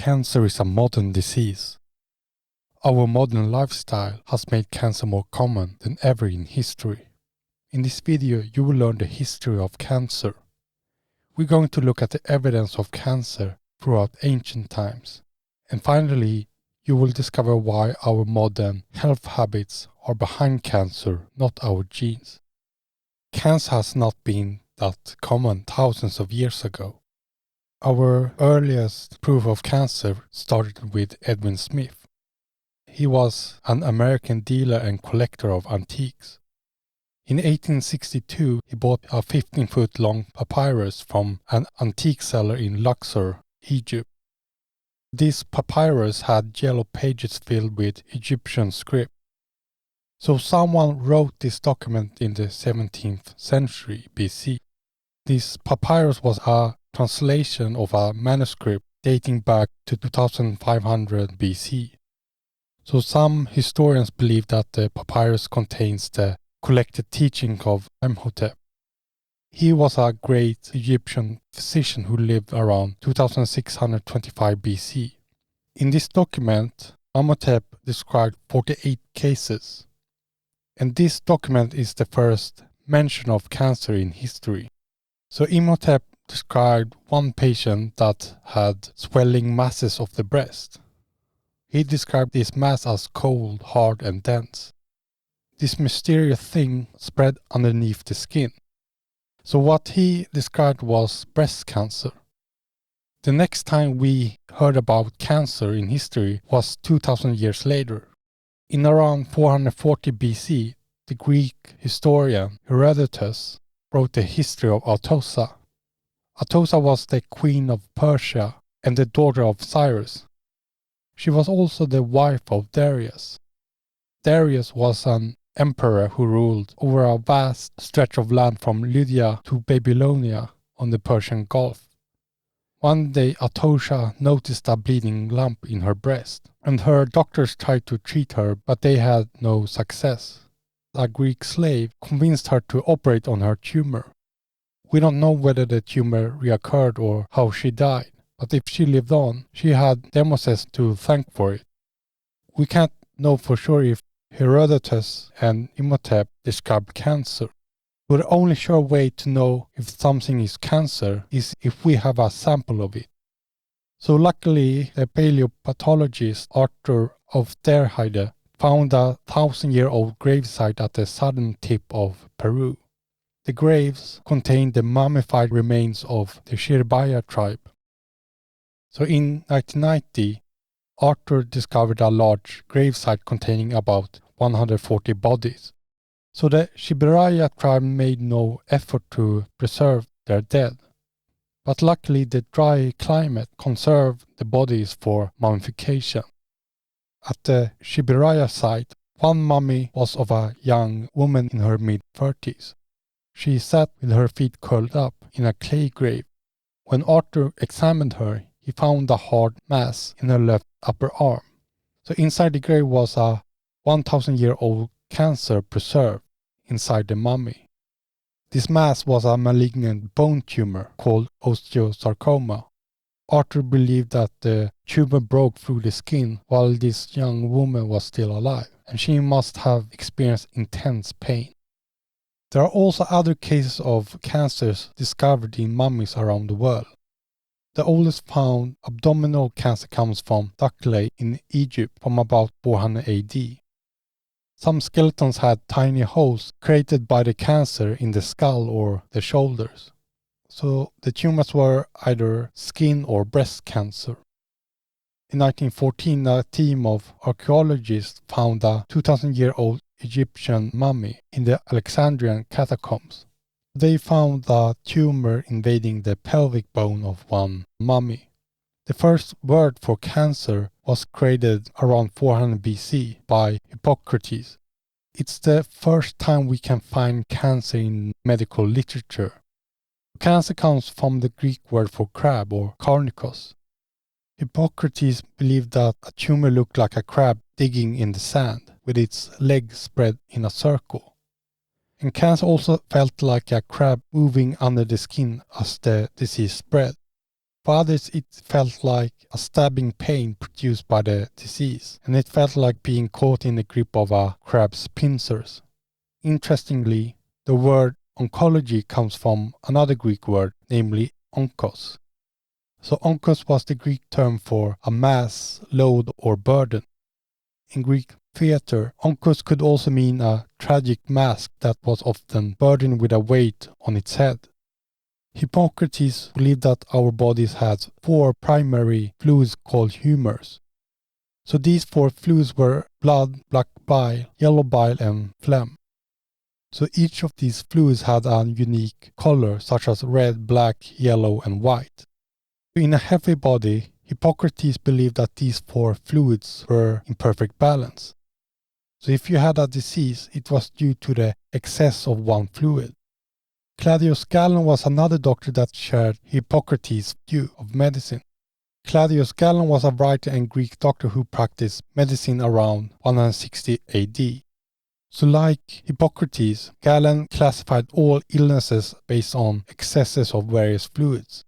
cancer is a modern disease. Our modern lifestyle has made cancer more common than ever in history. In this video, you will learn the history of cancer. We're going to look at the evidence of cancer throughout ancient times. And finally, you will discover why our modern health habits are behind cancer, not our genes. Cancer has not been that common thousands of years ago. Our earliest proof of cancer started with Edwin Smith. He was an American dealer and collector of antiques. In 1862, he bought a 15-foot-long papyrus from an antique seller in Luxor, Egypt. This papyrus had yellow pages filled with Egyptian script. So someone wrote this document in the 17th century BC. This papyrus was a translation of a manuscript dating back to 2500 BC. So some historians believe that the papyrus contains the collected teaching of Imhotep. He was a great Egyptian physician who lived around 2625 BC. In this document, Imhotep described 48 cases. And this document is the first mention of cancer in history. So Imhotep described one patient that had swelling masses of the breast. He described this mass as cold, hard and dense. This mysterious thing spread underneath the skin. So what he described was breast cancer. The next time we heard about cancer in history was 2000 years later. In around 440 BC, the Greek historian Herodotus wrote the history of Atossa. Atossa was the queen of Persia and the daughter of Cyrus. She was also the wife of Darius. Darius was an emperor who ruled over a vast stretch of land from Lydia to Babylonia on the Persian Gulf. One day Atossa noticed a bleeding lump in her breast, and her doctors tried to treat her, but they had no success. A Greek slave convinced her to operate on her tumor. We don't know whether the tumor reoccurred or how she died, but if she lived on, she had Democedes to thank for it. We can't know for sure if Herodotus and Imhotep described cancer. But the only sure way to know if something is cancer is if we have a sample of it. So luckily, the paleopathologist Arthur of Derheide found a 1,000-year-old gravesite at the southern tip of Peru. The graves contained the mummified remains of the Shirbaya tribe. So in 1990, Arthur discovered a large gravesite containing about 140 bodies. So the Shirbaya tribe made no effort to preserve their dead. But luckily the dry climate conserved the bodies for mummification. At the Shirbaya site, one mummy was of a young woman in her mid-30s. She sat with her feet curled up in a clay grave. When Arthur examined her, he found a hard mass in her left upper arm. So inside the grave was a 1,000-year-old cancer preserved inside the mummy. This mass was a malignant bone tumor called osteosarcoma. Arthur believed that the tumor broke through the skin while this young woman was still alive, and she must have experienced intense pain. There are also other cases of cancers discovered in mummies around the world. The oldest found abdominal cancer comes from Dakhla in Egypt from about 400 AD. Some skeletons had tiny holes created by the cancer in the skull or the shoulders. So the tumors were either skin or breast cancer. In 1914, a team of archaeologists found a 2,000-year-old Egyptian mummy in the Alexandrian catacombs. They found a tumor invading the pelvic bone of one mummy. The first word for cancer was created around 400 BC by Hippocrates. It's the first time we can find cancer in medical literature. Cancer comes from the Greek word for crab or carnicos. Hippocrates believed that a tumor looked like a crab digging in the sand with its legs spread in a circle. And cancer also felt like a crab moving under the skin as the disease spread. For others, it felt like a stabbing pain produced by the disease, and it felt like being caught in the grip of a crab's pincers. Interestingly, the word oncology comes from another Greek word, namely onkos. So onkos was the Greek term for a mass, load, or burden. In Greek theatre, onkos could also mean a tragic mask that was often burdened with a weight on its head. Hippocrates believed that our bodies had 4 primary fluids called humors. So these 4 fluids were blood, black bile, yellow bile, and phlegm. So each of these fluids had a unique color, such as red, black, yellow, and white. In a healthy body, Hippocrates believed that these 4 fluids were in perfect balance. So if you had a disease, it was due to the excess of one fluid. Claudius Galen was another doctor that shared Hippocrates' view of medicine. Claudius Galen was a writer and Greek doctor who practiced medicine around 160 AD. So like Hippocrates, Galen classified all illnesses based on excesses of various fluids.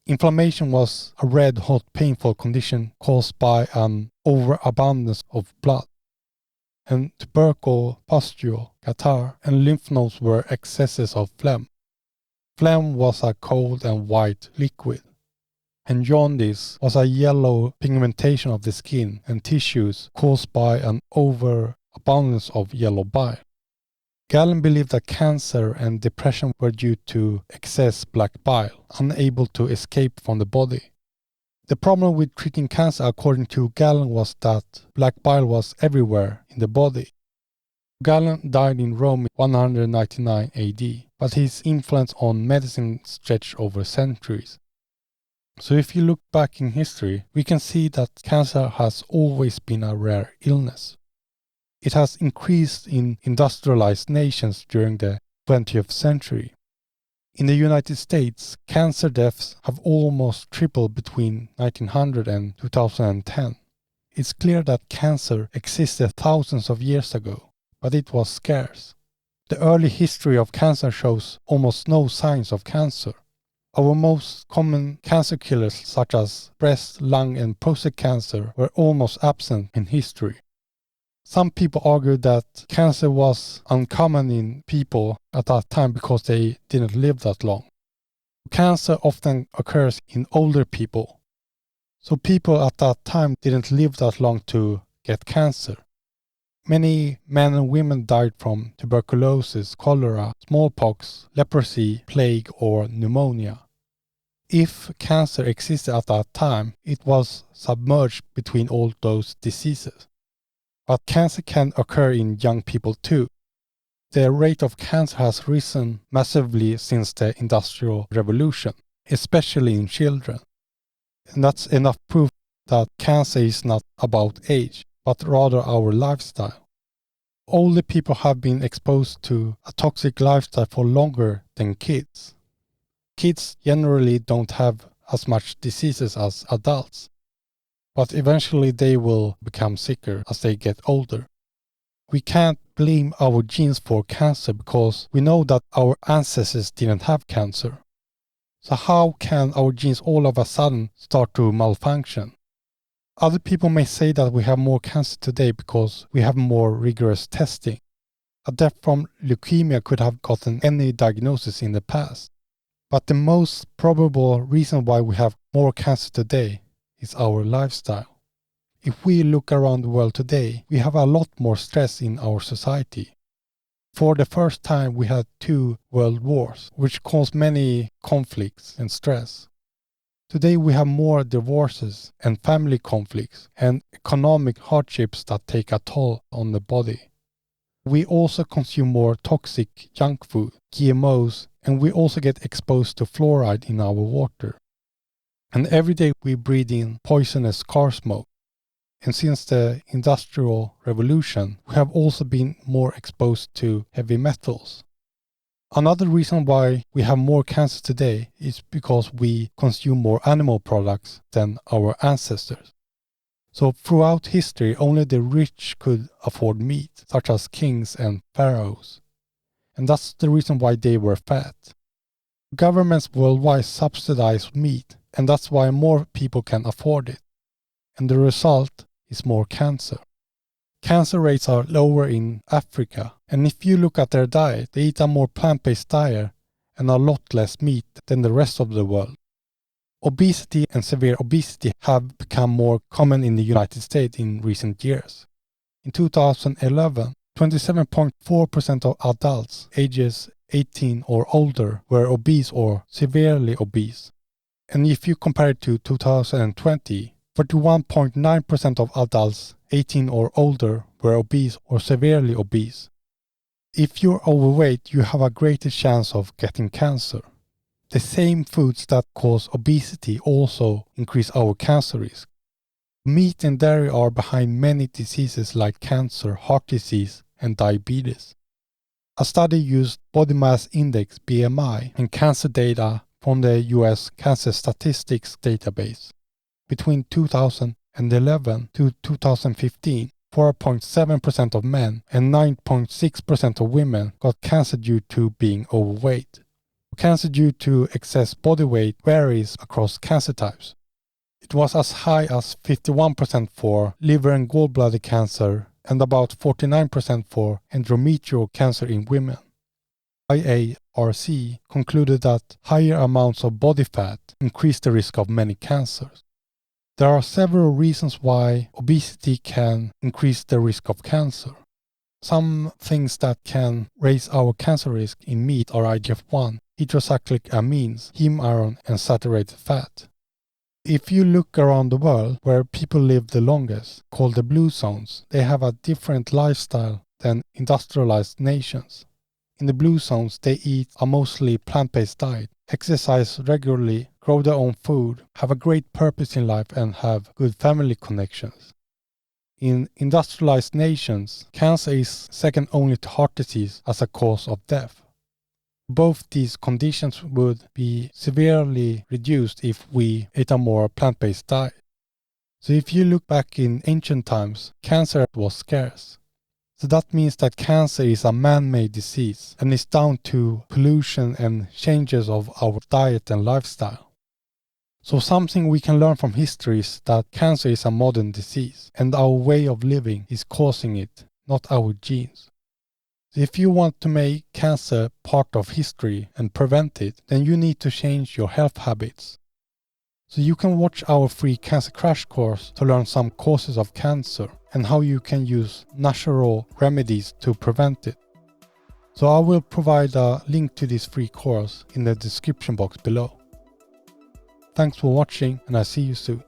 Inflammation was a red-hot painful condition caused by an overabundance of blood. And tubercle, pustule, catarrh, and lymph nodes were excesses of phlegm. Phlegm was a cold and white liquid. And jaundice was a yellow pigmentation of the skin and tissues caused by an overabundance of yellow bile. Galen believed that cancer and depression were due to excess black bile, unable to escape from the body. The problem with treating cancer, according to Galen, was that black bile was everywhere in the body. Galen died in Rome in 199 AD, but his influence on medicine stretched over centuries. So if you look back in history, we can see that cancer has always been a rare illness. It has increased in industrialized nations during the 20th century. In the United States, cancer deaths have almost tripled between 1900 and 2010. It's clear that cancer existed thousands of years ago, but it was scarce. The early history of cancer shows almost no signs of cancer. Our most common cancer killers, such as breast, lung, and prostate cancer, were almost absent in history. Some people argue that cancer was uncommon in people at that time because they didn't live that long. Cancer often occurs in older people. So people at that time didn't live that long to get cancer. Many men and women died from tuberculosis, cholera, smallpox, leprosy, plague, or pneumonia. If cancer existed at that time, it was submerged between all those diseases. But cancer can occur in young people too. The rate of cancer has risen massively since the Industrial Revolution, especially in children. And that's enough proof that cancer is not about age, but rather our lifestyle. Older people have been exposed to a toxic lifestyle for longer than kids. Kids generally don't have as much diseases as adults, but eventually they will become sicker as they get older. We can't blame our genes for cancer because we know that our ancestors didn't have cancer. So how can our genes all of a sudden start to malfunction? Other people may say that we have more cancer today because we have more rigorous testing. A death from leukemia could have gotten any diagnosis in the past. But the most probable reason why we have more cancer today is our lifestyle. If we look around the world today, we have a lot more stress in our society. For the first time, we had 2 world wars, which caused many conflicts and stress. Today we have more divorces and family conflicts and economic hardships that take a toll on the body. We also consume more toxic junk food, GMOs, and we also get exposed to fluoride in our water. And every day we breathe in poisonous car smoke. And since the Industrial Revolution, we have also been more exposed to heavy metals. Another reason why we have more cancer today is because we consume more animal products than our ancestors. So throughout history, only the rich could afford meat, such as kings and pharaohs. And that's the reason why they were fat. Governments worldwide subsidize meat and that's why more people can afford it. And the result is more cancer. Cancer rates are lower in Africa, and if you look at their diet, they eat a more plant-based diet and a lot less meat than the rest of the world. Obesity and severe obesity have become more common in the United States in recent years. In 2011, 27.4% of adults ages 18 or older were obese or severely obese. And if you compare it to 2020, 41.9% of adults 18 or older were obese or severely obese. If you're overweight, you have a greater chance of getting cancer. The same foods that cause obesity also increase our cancer risk. Meat and dairy are behind many diseases like cancer, heart disease, and diabetes. A study used body mass index (BMI) and cancer data from the US Cancer Statistics database. Between 2011 to 2015, 4.7% of men and 9.6% of women got cancer due to being overweight. Cancer due to excess body weight varies across cancer types. It was as high as 51% for liver and gallbladder cancer and about 49% for endometrial cancer in women. IARC concluded that higher amounts of body fat increase the risk of many cancers. There are several reasons why obesity can increase the risk of cancer. Some things that can raise our cancer risk in meat are IGF-1, heterocyclic amines, heme iron, and saturated fat. If you look around the world where people live the longest, called the blue zones, they have a different lifestyle than industrialized nations. In the blue zones, they eat a mostly plant-based diet, exercise regularly, grow their own food, have a great purpose in life, and have good family connections. In industrialized nations, cancer is second only to heart disease as a cause of death. Both these conditions would be severely reduced if we ate a more plant-based diet. So if you look back in ancient times, cancer was scarce. So that means that cancer is a man-made disease and is down to pollution and changes of our diet and lifestyle. So something we can learn from history is that cancer is a modern disease and our way of living is causing it, not our genes. If you want to make cancer part of history and prevent it, then you need to change your health habits. So you can watch our free cancer crash course to learn some causes of cancer and how you can use natural remedies to prevent it. So I will provide a link to this free course in the description box below. Thanks for watching, and I see you soon.